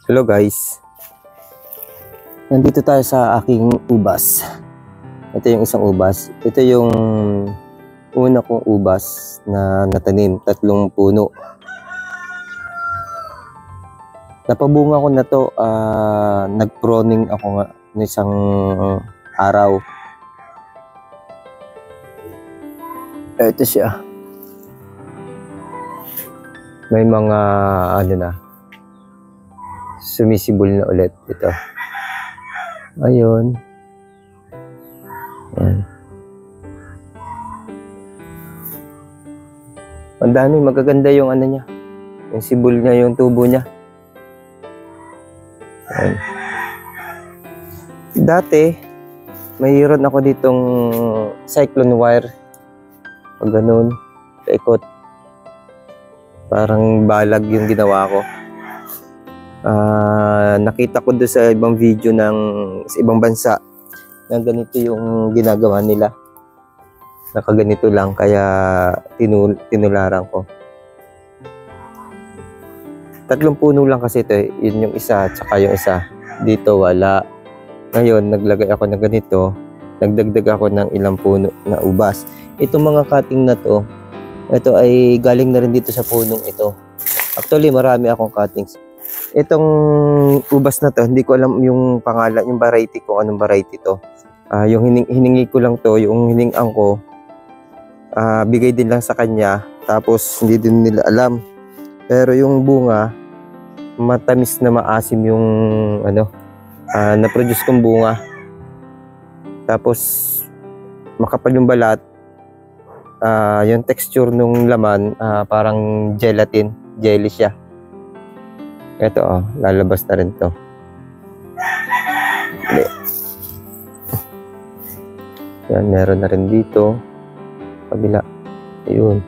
Hello guys, nandito tayo sa aking ubas. Ito yung isang ubas. Ito yung una kong ubas na natanim, 3 puno. Napabunga ko na to, nag-pruning ako nga ng isang araw. Ito siya. May mga sumisibol na ulit ito. Ayun. Ayan. Ang dami, magaganda yung niya. Yung sibol niya, yung tubo niya. Ayan. Dati, mayroon ako ditong cyclone wire. Pag ganun, paikot. Parang balag yung ginawa ko. Nakita ko doon sa ibang video sa ibang bansa na ganito yung ginagawa nila. Nakaganito lang, kaya tinularan ko. 3 puno lang kasi ito. Yun yung isa, tsaka yung isa. Dito wala. Ngayon, naglagay ako ng ganito. Nagdagdag ako ng ilang puno na ubas. Itong mga cutting na to, ito ay galing na rin dito sa punong ito. Actually, marami akong cuttings. Itong ubas na to, hindi ko alam yung pangalan, yung variety ko, anong variety to. Yung hiningi ko lang to, yung hiningang ko, bigay din lang sa kanya, tapos hindi din nila alam. Pero yung bunga, matamis na maasim yung na-produce kong bunga. Tapos makapal yung balat, yung texture nung laman, parang gelatin, jelly siya. Ito lalabas na rin to. Yan, meron na rin dito. Kabila. Ayun.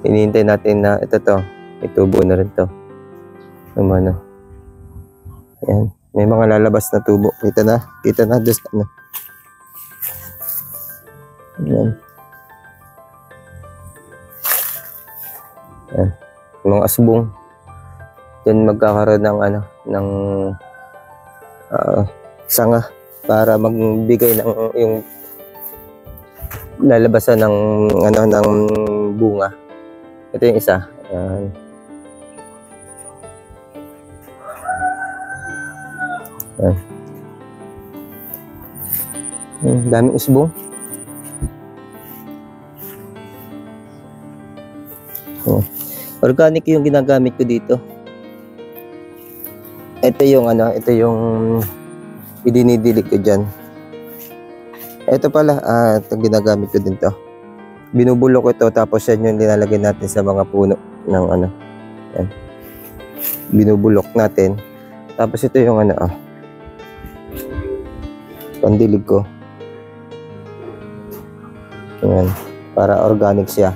Hinihintay natin na ito itubo na rin to. Ayan. May mga lalabas na tubo. Kita na just Ayan. Ayan. Mga asbong. Yan magkakaroon ng sanga para magbigay ng yung lalabasan ng ng bunga. Ito yung isa. Ayan. Ayan. Daming usbong. Organic yung ginagamit ko dito. Ito yung idinidilig ko dyan. Ito pala, ito ginagamit ko din to. Binubulok ko ito, tapos yan yung nilalagay natin sa mga puno ng yan. Binubulok natin. Tapos ito yung pandilig ko. Yan, para organic siya.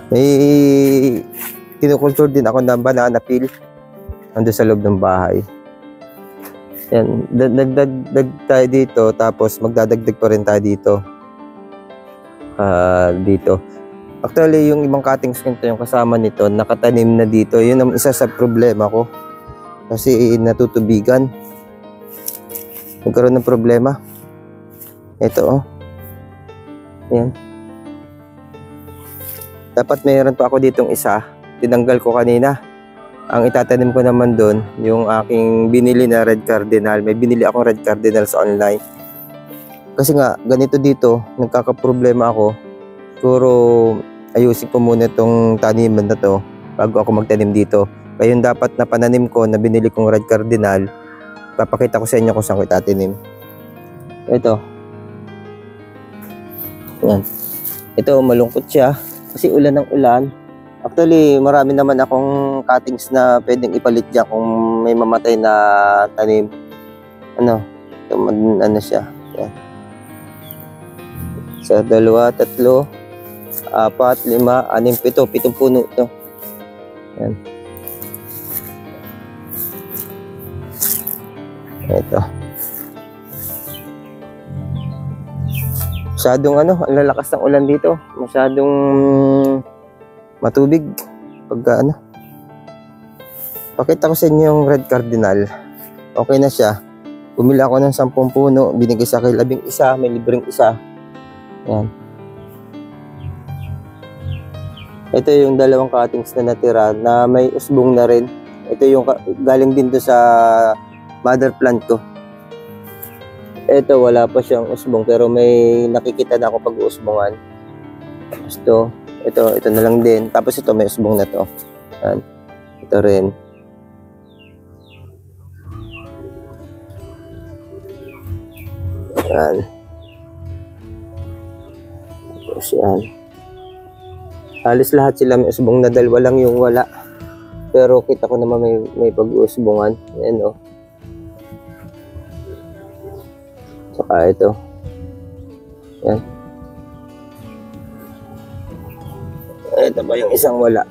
May kinukulture din ako ng banana peel ando sa loob ng bahay. Yan, dagdag tayo dito, tapos magdadagdag pa rin tayo dito. Dito. Actually, yung ibang cuttings nito, yung kasama nito, nakatanim na dito. Yun ang isa sa problema ko. Kasi natutubigan. Nagkaroon ng problema. Ito, Yan. Dapat mayroon pa ako ditong isa. Tinanggal ko kanina. Ang itatanim ko naman doon, yung aking binili na red cardinal. May binili akong red cardinal sa online. Kasi nga, ganito dito, nagkakaproblema ako. Siguro, ayusin ko muna itong taniman na to bago ako magtanim dito. Kaya yung dapat na pananim ko, na binili kong red cardinal, papakita ko sa inyo kung saan ko itatanim. Ito. Yan. Ito, malungkot siya. Kasi ulan ng ulan. Actually, marami naman akong cuttings na pwedeng ipalit dyan kung may mamatay na tanim. Ito, siya. Yan. Sa 2, 3, 4, 5, 6, 7, 7 puno ito. Yan. Ito. Masyadong ang lalakas ng ulan dito. Masyadong matubig pagka Pakita ko sa inyo yung red cardinal. Okay na siya. Bumili ako ng 10 puno, binigay sa akin 11, may libreng isa. Yan. Ito yung 2 cuttings na natira na may usbong na rin. Ito yung galing din to sa mother plant ko. Ito wala pa siyang usbong pero may nakikita na ako pag-uusbongan. Tapos ito na lang din. Tapos ito may usbong na to. Yan. Ito rin. Yan. Tapos yan. Halos lahat sila may usbong na, 2 lang yung wala. Pero kita ko naman may pag-uusbongan. Yan o. Saka ito. Yan. Ito ba yung isang wala?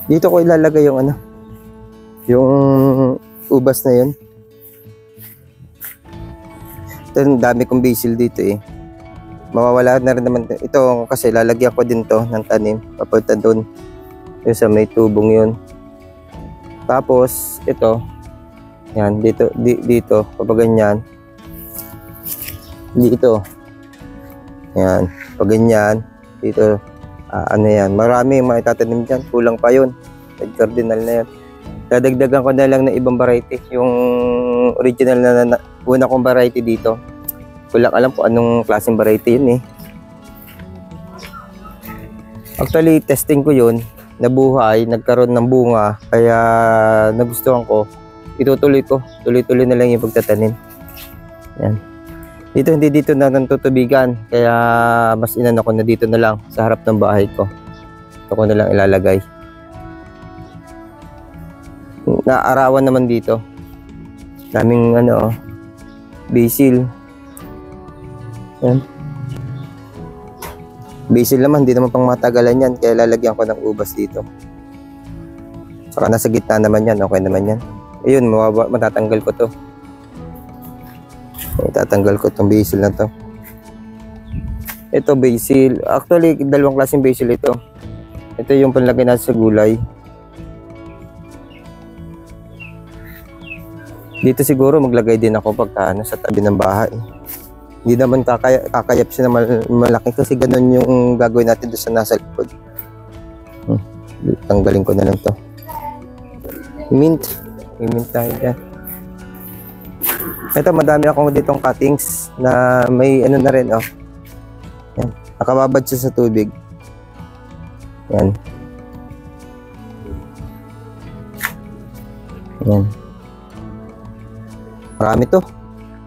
Dito ko ilalagay yung yung ubas na yun. Ito, dami kong basil dito eh. Mawawala na rin naman. Ito kasi lalagyan ko din to ng tanim. Papunta doon. Yung sa may tubong yun. Tapos, ito. Yan, dito. Kapag ganyan. Dito. Yan. Pag ganyan. Dito. Ano yan. Marami yung maitatanim dyan. Kulang pa yun. Red cardinal na yan. Dadagdagan ko na lang ng ibang variety. Yung original na una kong variety dito. Kulang alam po anong klaseng variety yun eh. Actually, testing ko yun. Nabuhay, nagkaroon ng bunga. Kaya nagustuhan ko. Itutuloy ko. Tuloy-tuloy na lang yung pagtatanim. Yan. Dito, hindi dito na natutubigan. Kaya mas inano ko na dito na lang sa harap ng bahay ko. Ito ko na lang ilalagay. Naarawan naman dito. Daming basil. Yan. Basil naman, hindi naman pang matagalan yan. Kaya lalagyan ko ng ubas dito. Saka nasa gitna naman yan. Okay naman yan. Ayun, matatanggal ko to. Itatanggal ko itong basil na to. Ito basil. Actually, 2 klaseng basil ito. Ito yung panlagay natin sa gulay. Dito siguro maglagay din ako pagka sa tabi ng bahay. Hindi naman kakayap siya na malaki kasi ganun yung gagawin natin doon sa nasa likod. Tanggalin ko na lang to. Mint. May mint tayo dyan. Ito, madami akong ditong cuttings na may na rin, oh. Yan. Nakababad siya sa tubig. Yan. Yan. Marami to.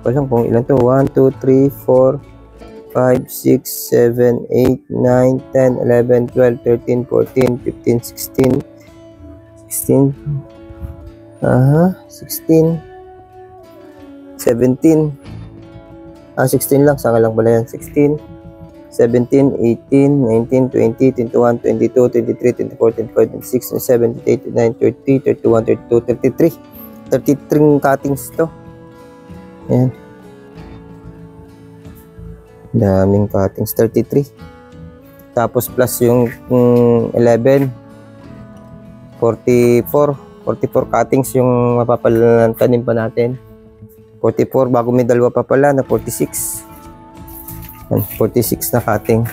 Walang kung ilan to. 1, 2, 3, 4, 5, 6, 7, 8, 9, 10, 11, 12, 13, 14, 15, 16. 16. 17. 16 lang. Sanga lang pala yan. 16, 17, 18, 19, 20, 21, 22, 23, 24, 25, 26, 27, 28, 29, 30, 31, 32, 33. 33 cuttings to. Ayan. Daming cuttings. 33. Tapos plus yung 11. 44 cuttings yung mapapalatanim pa natin. 44 bago may 2 pa pala na 46. Yan, 46 na cutting.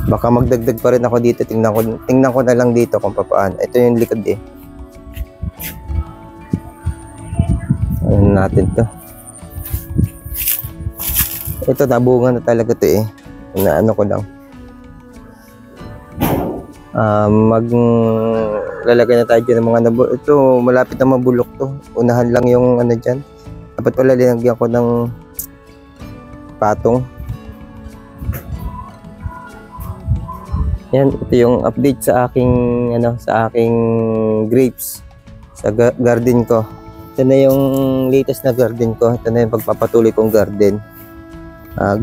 Baka magdagdag pa rin ako dito. Tingnan ko na lang dito kung paano. Ito yung likod eh. Ano natin to. Ito nabunga na talaga to eh. Ano ko lang. Lalagay na tayo dyan ng mga nabulok. Ito malapit na mabulok to. Unahan lang yung dyan. Dapat pala linagyan ko ng patong. Yan, ito yung update sa aking grapes sa garden ko. Ito na yung latest na garden ko. Ito na yung pagpapatuloy kong garden.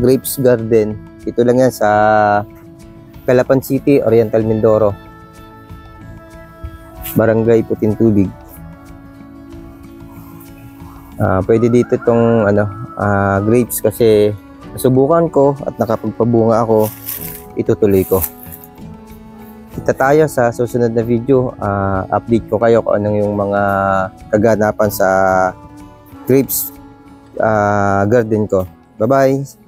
Grapes garden. Ito lang yan sa Calapan City, Oriental Mindoro. Barangay Putintubig. Pwede dito itong grapes kasi nasubukan ko at nakapagpabunga ako, itutuloy ko. Kita tayo sa susunod na video. Update ko kayo kung anong yung mga kaganapan sa grapes garden ko. Bye-bye!